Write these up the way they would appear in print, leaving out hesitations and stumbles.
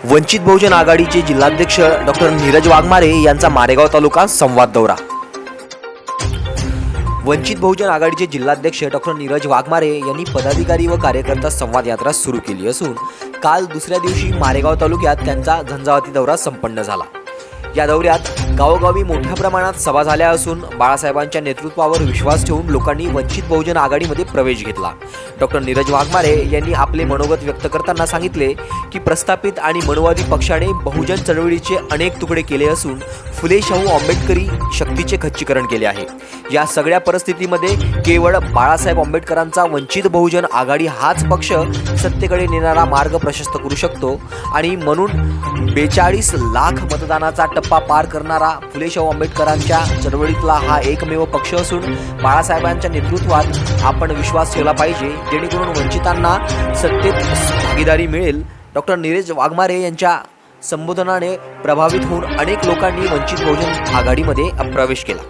वंचित बहुजन आघाडीचे जिल्हाध्यक्ष डॉक्टर नीरज वाघमारे यांचा मारेगाव तालुका संवाद दौरा। वंचित बहुजन आघाडीचे जिल्हाध्यक्ष डॉक्टर नीरज वाघमारे यांनी पदाधिकारी व कार्यकर्ता संवाद यात्रा सुरू केली असून काल दुसऱ्या दिवशी मारेगाव तालुक्यात त्यांचा झंझावाती दौरा संपन्न झाला। या दौऱ्यात गावोगावी मोठ्या प्रमाणात सभा झाल्या असून बाळासाहेबांच्या नेतृत्वावर विश्वास ठेवून लोकांनी वंचित बहुजन आघाडीमध्ये प्रवेश घेतला। डॉक्टर नीरज वाघमारे यांनी आपले मनोगत व्यक्त करताना सांगितले की प्रस्थापित आणि मनुवादी पक्षाने बहुजन चळवळीचे अनेक तुकडे केले असून फुले शाहू आंबेडकरी शक्तीचे खच्चीकरण केले आहे। या सगळ्या परिस्थितीमध्ये केवळ बाळासाहेब आंबेडकरांचा वंचित बहुजन आघाडी हाच पक्ष सत्तेकडे नेणारा मार्ग प्रशस्त करू शकतो आणि म्हणून 42 लाख मतदानाचा टप्पा पार करणारा फुले शाहू आंबेडकरांच्या चळवळीतला हा एकमेव पक्ष असून बाळासाहेबांच्या नेतृत्वात आपण विश्वास ठेवला पाहिजे जेणेकरून वंचितांना सत्तेत भागीदारी मिळेल। डॉक्टर नीरज वाघमारे यांच्या संबोधनाने प्रभावित होऊन अनेक लोकांनी वंचित बहुजन आघाडीमध्ये प्रवेश केला।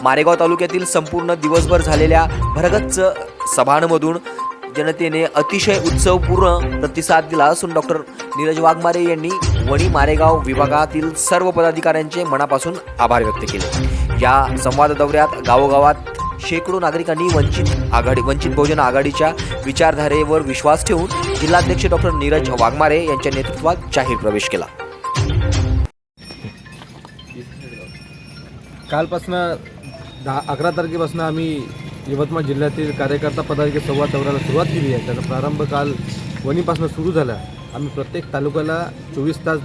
मारेगाव तालुक्यातील संपूर्ण दिवसभर झालेल्या भरगच्च सभांमधून जनतेने अतिशय उत्सवपूर्ण प्रतिसाद दिला असून डॉक्टर नीरज वाघमारे यांनी वणी मारेगाव विभागातील सर्व पदाधिकाऱ्यांचे मनापासून आभार व्यक्त केले। या संवाद दौऱ्यात गावोगावात शेकडो नागरिकांनी वंचित बहुजन आघाडीच्या विचारधारेवर विश्वास ठेवून जिल्हाध्यक्ष डॉक्टर नीरज वाघमारे यांच्या नेतृत्वात जाहीर प्रवेश केला। कालपासून 11 तारखेपासून आम्ही यवतमाळ जिल्ह्यातील कार्यकर्ता पदाधिकारी संवाद दौऱ्याला सुरुवात केली आहे। त्याचा प्रारंभ काल वणीपासून सुरू झाला। आम्ही प्रत्येक तालुक्याला 24 तास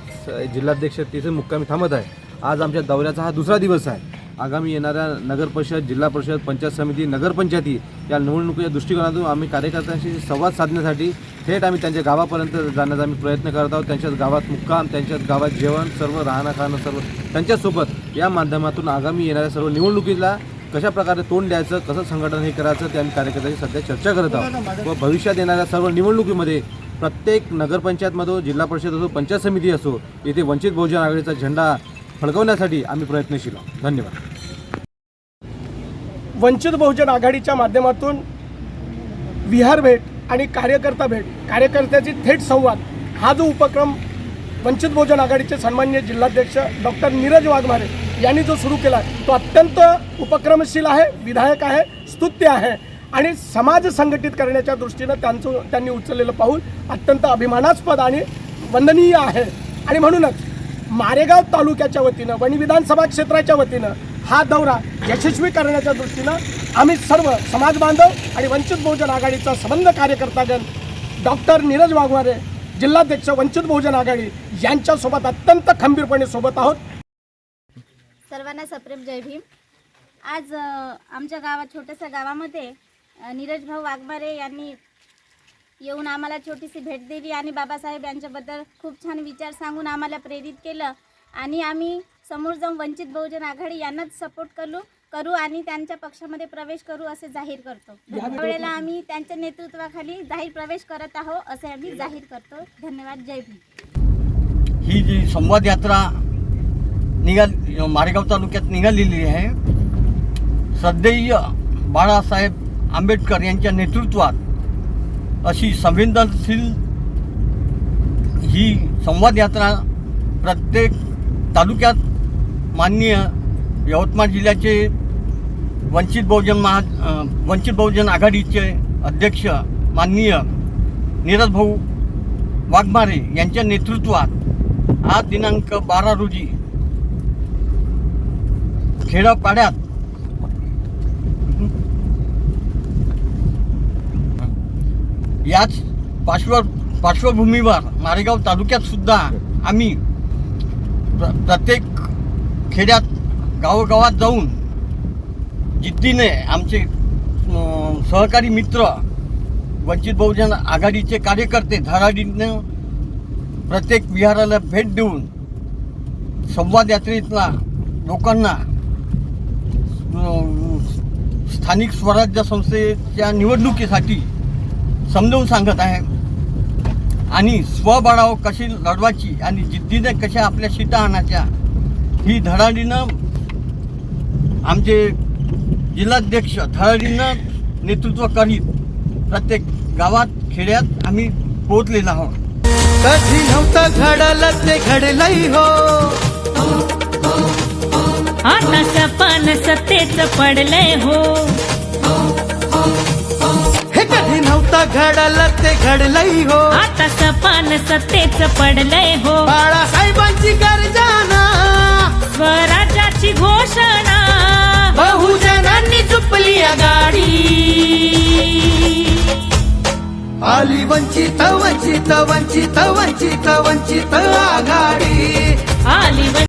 जिल्हाध्यक्ष तिथे मुक्कामी थांबत आहे। आज आमच्या दौऱ्याचा हा दुसरा दिवस आहे। आगामी येणाऱ्या नगर परिषद, जिल्हा परिषद, पंचायत समिती, नगरपंचायती या निवडणुकीच्या दृष्टिकोनातून आम्ही कार्यकर्त्यांशी संवाद साधण्यासाठी थेट आम्ही त्यांच्या गावापर्यंत जाण्याचा आम्ही प्रयत्न करत आहोत। त्यांच्याच गावात मुक्काम, त्यांच्याच गावात जेवण, सर्व राहणं खाणं सर्व त्यांच्यासोबत या माध्यमातून आगामी येणाऱ्या सर्व निवडणुकीला कशा प्रकारे तोंड द्यायचं, कसं संघटन हे करायचं ते आम्ही कार्यकर्त्यांशी सध्या चर्चा करत आहोत व भविष्यात येणाऱ्या सर्व निवडणुकीमध्ये प्रत्येक नगरपंचायतमधो, जिल्हा परिषद असो, पंचायत समिती असो, येथे वंचित बहुजन आघाडीचा झेंडा फडकवण्यासाठी आम्ही प्रयत्नशील आहोत। धन्यवाद। वंचित बहुजन आघाडीच्या माध्यमातून विहार भेट आणि कार्यकर्ता भेट, कार्यकर्त्याची थेट संवाद हा जो उपक्रम वंचित बहुजन आघाडीचे सन्माननीय जिल्हाध्यक्ष डॉक्टर नीरज वाघमारे यांनी जो सुरू केला तो अत्यंत उपक्रमशील आहे, विधायक आहे, स्तुत्य आहे आणि समाज संघटित करण्याच्या दृष्टीनं त्यांनी उचललेलं पाऊल अत्यंत अभिमानास्पद आणि वंदनीय आहे। आणि म्हणूनच मारेगाव तालुक्याच्या वतीनं, वणी विधानसभा क्षेत्राच्या वतीनं हा दौरा यशस्वी करण्याच्या दृष्टीनं आम्ही सर्व समाज बांधव आणि वंचित बहुजन आघाडीचा संबंध कार्यकर्तागण डॉक्टर नीरज वाघमारे जिल्हाध्यक्ष वंचित बहुजन आघाडी यांच्यासोबत अत्यंत खंबीरपणे सोबत आहोत। सर्वांना सप्रेम जय भीम। आज आमच्या गावात, छोट्याशा गावामध्ये नीरज भाऊ वाघमारे यांनी येऊन आम्हाला छोटीशी भेट दिली आणि बाबासाहेब यांच्याबद्दल खूप छान विचार सांगून आम्हाला प्रेरित केलं आणि आम्ही समोर जाऊन वंचित बहुजन आघाडी यांनाच सपोर्ट करू आणि त्यांच्या पक्षामध्ये प्रवेश करू असे जाहीर करतो। त्यावेळेला आम्ही त्यांच्या नेतृत्वाखाली जाहीर प्रवेश करत आहोत असे आम्ही जाहीर करतो। धन्यवाद। जय भीम। ही जी संवाद यात्रा मारेगाव तालुक्यात निघालेली आहे, सदैव बाळासाहेब आंबेडकर यांच्या नेतृत्वात अशी संवेदनशील ही संवाद यात्रा प्रत्येक तालुक्यात माननीय यवतमाळ जिल्ह्याचे वंचित बहुजन आघाडीचे अध्यक्ष माननीय नीरज भाऊ वाघमारे यांच्या नेतृत्वात आज दिनांक 12 रोजी खेड्यापाड्यात याच पार्श्वभूमीवर मारेगाव तालुक्यात सुद्धा आम्ही प्रत्येक खेड्यात गावोगावात जाऊन जिद्दीने आमचे सहकारी मित्र वंचित बहुजन आघाडीचे कार्यकर्ते धडाडीनं प्रत्येक विहाराला भेट देऊन संवाद यात्रेतला लोकांना स्थानिक स्वराज्य संस्थेच्या निवडणुकीसाठी समजावून सांगत आहे आणि स्वबळावर कशी लढवायची आणि जिद्दीने कशा आपल्या सीटा आणायच्या ही धडाडीनं आमचे जिल्हाध्यक्ष धडाडीनं नेतृत्व करीत प्रत्येक गावात खेड्यात आम्ही पोहोचलेलो आहोत। कधी नव्हतं घडलं ते घडलंय हो, आता सपन सत्तेच पडलंय हो, हे कधी नव्हतं घडलं ते घडलंय हो, आता सपन सत्तेच पडलंय हो. बाळासाहेबांची गर्जना, स्वराज्याची घोषणा, बहुजनांनी चुपली आघाडी, आली वंचित वंचित वंचित वंचित वंचित आघाडी, आली